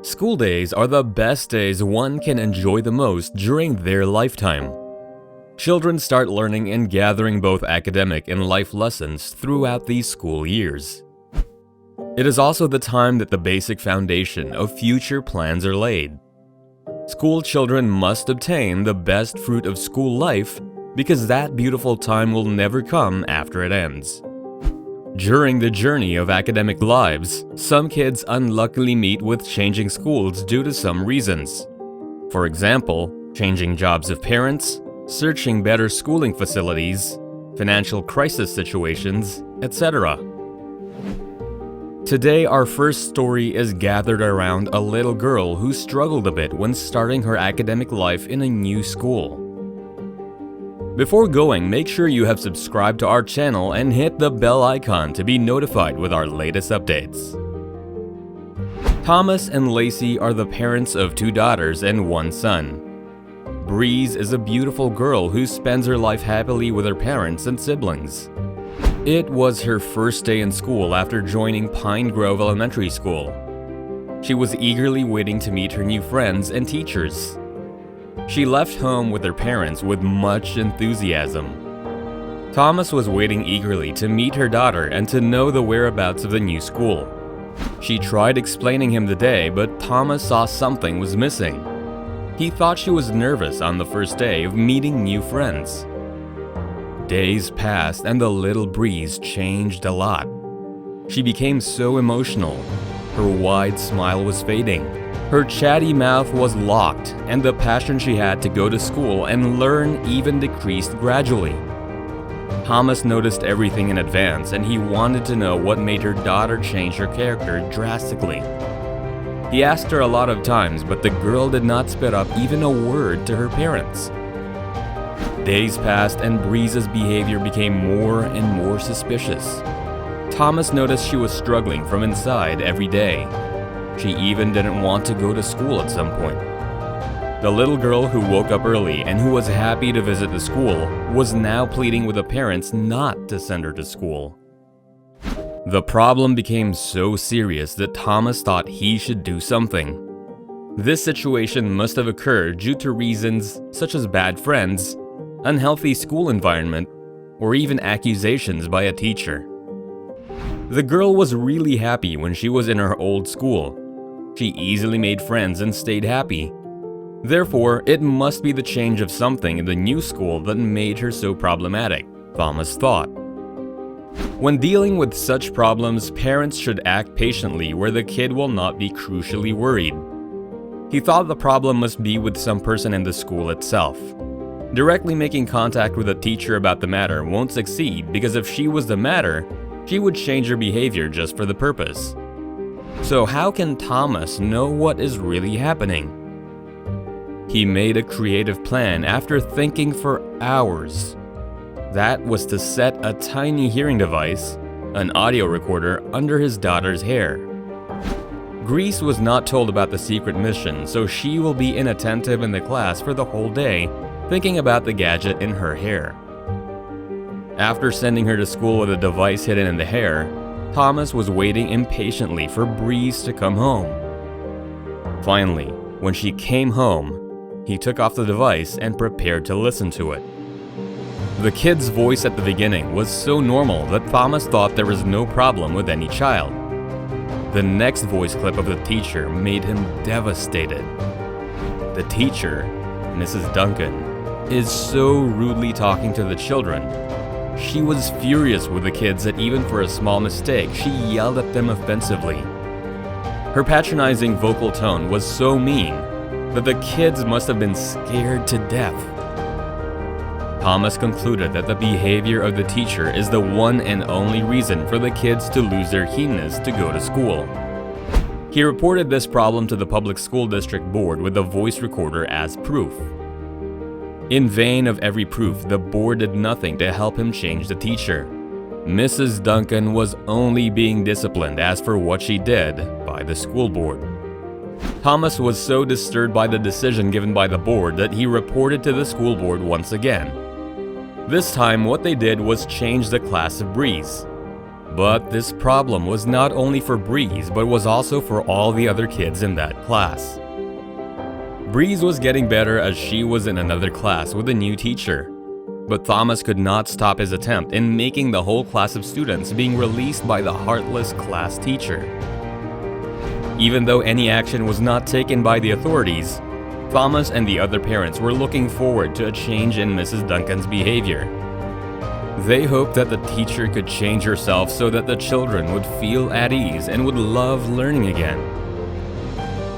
School days are the best days one can enjoy the most during their lifetime. Children start learning and gathering both academic and life lessons throughout these school years. It is also the time that the basic foundation of future plans are laid. School children must obtain the best fruit of school life because that beautiful time will never come after it ends. During the journey of academic lives, some kids unluckily meet with changing schools due to some reasons. For example, changing jobs of parents, searching better schooling facilities, financial crisis situations, etc. Today, our first story is gathered around a little girl who struggled a bit when starting her academic life in a new school. Before going, make sure you have subscribed to our channel and hit the bell icon to be notified with our latest updates. Thomas and Lacey are the parents of 2 daughters and 1 son. Breeze is a beautiful girl who spends her life happily with her parents and siblings. It was her first day in school after joining Pine Grove Elementary School. She was eagerly waiting to meet her new friends and teachers. She left home with her parents with much enthusiasm. Thomas was waiting eagerly to meet her daughter and to know the whereabouts of the new school. She tried explaining him the day, but Thomas saw something was missing. He thought she was nervous on the first day of meeting new friends. Days passed and the little Breeze changed a lot. She became so emotional. Her wide smile was fading. Her chatty mouth was locked, and the passion she had to go to school and learn even decreased gradually. Thomas noticed everything in advance, and he wanted to know what made her daughter change her character drastically. He asked her a lot of times, but the girl did not spit up even a word to her parents. Days passed, and Breeze's behavior became more and more suspicious. Thomas noticed she was struggling from inside every day. She even didn't want to go to school at some point. The little girl who woke up early and who was happy to visit the school was now pleading with the parents not to send her to school. The problem became so serious that Thomas thought he should do something. This situation must have occurred due to reasons such as bad friends, unhealthy school environment, or even accusations by a teacher. The girl was really happy when she was in her old school. She easily made friends and stayed happy. Therefore, it must be the change of something in the new school that made her so problematic, Thomas thought. When dealing with such problems, parents should act patiently where the kid will not be crucially worried. He thought the problem must be with some person in the school itself. Directly making contact with a teacher about the matter won't succeed because if she was the matter, she would change her behavior just for the purpose. So how can Thomas know what is really happening? He made a creative plan after thinking for hours. That was to set a tiny hearing device, an audio recorder, under his daughter's hair. Grace was not told about the secret mission, so she will be inattentive in the class for the whole day, thinking about the gadget in her hair. After sending her to school with a device hidden in the hair, Thomas was waiting impatiently for Breeze to come home. Finally, when she came home, he took off the device and prepared to listen to it. The kid's voice at the beginning was so normal that Thomas thought there was no problem with any child. The next voice clip of the teacher made him devastated. The teacher, Mrs. Duncan, is so rudely talking to the children. She was furious with the kids that even for a small mistake, she yelled at them offensively. Her patronizing vocal tone was so mean that the kids must have been scared to death. Thomas concluded that the behavior of the teacher is the one and only reason for the kids to lose their keenness to go to school. He reported this problem to the public school district board with the voice recorder as proof. In vain of every proof, the board did nothing to help him change the teacher. Mrs. Duncan was only being disciplined as for what she did by the school board. Thomas was so disturbed by the decision given by the board that he reported to the school board once again. This time, what they did was change the class of Breeze. But this problem was not only for Breeze, but was also for all the other kids in that class. Breeze was getting better as she was in another class with a new teacher. But Thomas could not stop his attempt in making the whole class of students being released by the heartless class teacher. Even though any action was not taken by the authorities, Thomas and the other parents were looking forward to a change in Mrs. Duncan's behavior. They hoped that the teacher could change herself so that the children would feel at ease and would love learning again.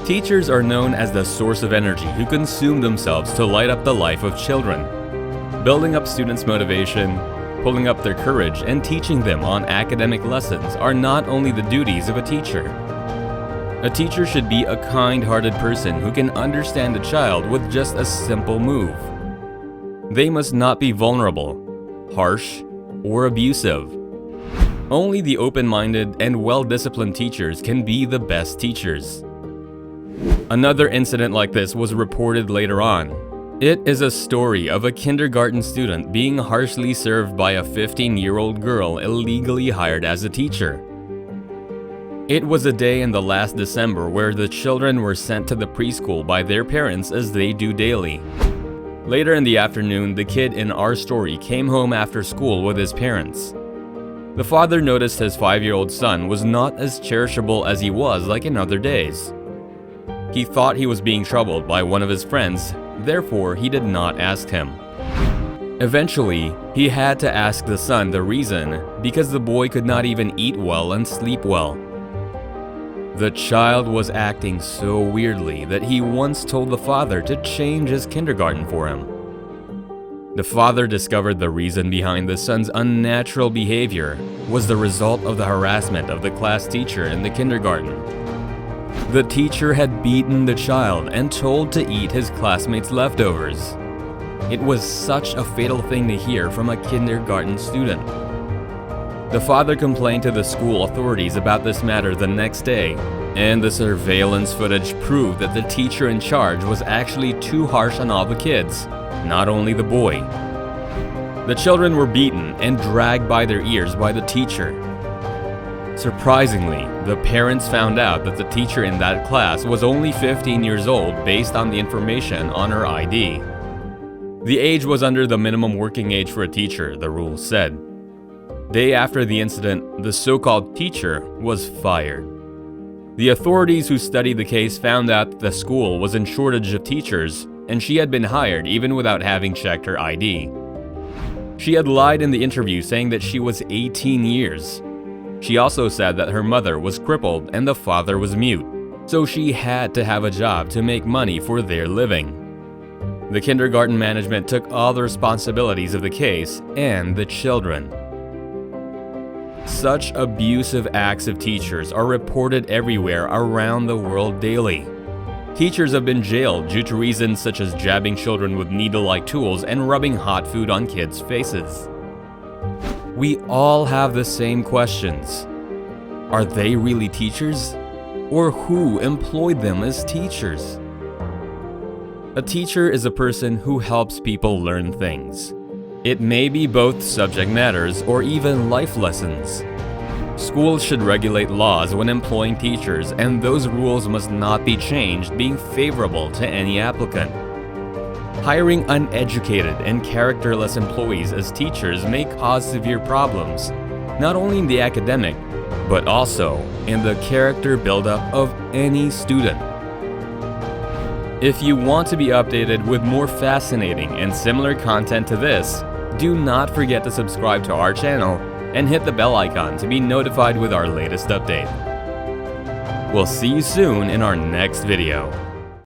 Teachers are known as the source of energy who consume themselves to light up the life of children, building up students' motivation, pulling up their courage, and teaching them on academic lessons are not only the duties of a teacher. A teacher should be a kind-hearted person who can understand a child with just a simple move. They must not be vulnerable, harsh, or abusive. Only the open-minded and well-disciplined teachers can be the best teachers. Another incident like this was reported later on. It is a story of a kindergarten student being harshly served by a 15-year-old girl illegally hired as a teacher. It was a day in the last December where the children were sent to the preschool by their parents as they do daily. Later in the afternoon, the kid in our story came home after school with his parents. The father noticed his 5-year-old son was not as cherishable as he was like in other days. He thought he was being troubled by one of his friends, therefore he did not ask him. Eventually, he had to ask the son the reason because the boy could not even eat well and sleep well. The child was acting so weirdly that he once told the father to change his kindergarten for him. The father discovered the reason behind the son's unnatural behavior was the result of the harassment of the class teacher in the kindergarten. The teacher had beaten the child and told to eat his classmates' leftovers. It was such a fatal thing to hear from a kindergarten student. The father complained to the school authorities about this matter the next day, and the surveillance footage proved that the teacher in charge was actually too harsh on all the kids, not only the boy. The children were beaten and dragged by their ears by the teacher. Surprisingly, the parents found out that the teacher in that class was only 15 years old based on the information on her ID. The age was under the minimum working age for a teacher, the rules said. Day after the incident, the so-called teacher was fired. The authorities who studied the case found out that the school was in shortage of teachers, and she had been hired even without having checked her ID. She had lied in the interview saying that she was 18 years. She also said that her mother was crippled and the father was mute, so she had to have a job to make money for their living. The kindergarten management took all the responsibilities of the case and the children. Such abusive acts of teachers are reported everywhere around the world daily. Teachers have been jailed due to reasons such as jabbing children with needle-like tools and rubbing hot food on kids' faces. We all have the same questions. Are they really teachers? Or who employed them as teachers? A teacher is a person who helps people learn things. It may be both subject matters or even life lessons. Schools should regulate laws when employing teachers, and those rules must not be changed being favorable to any applicant. Hiring uneducated and characterless employees as teachers may cause severe problems, not only in the academic, but also in the character buildup of any student. If you want to be updated with more fascinating and similar content to this, do not forget to subscribe to our channel and hit the bell icon to be notified with our latest update. We'll see you soon in our next video.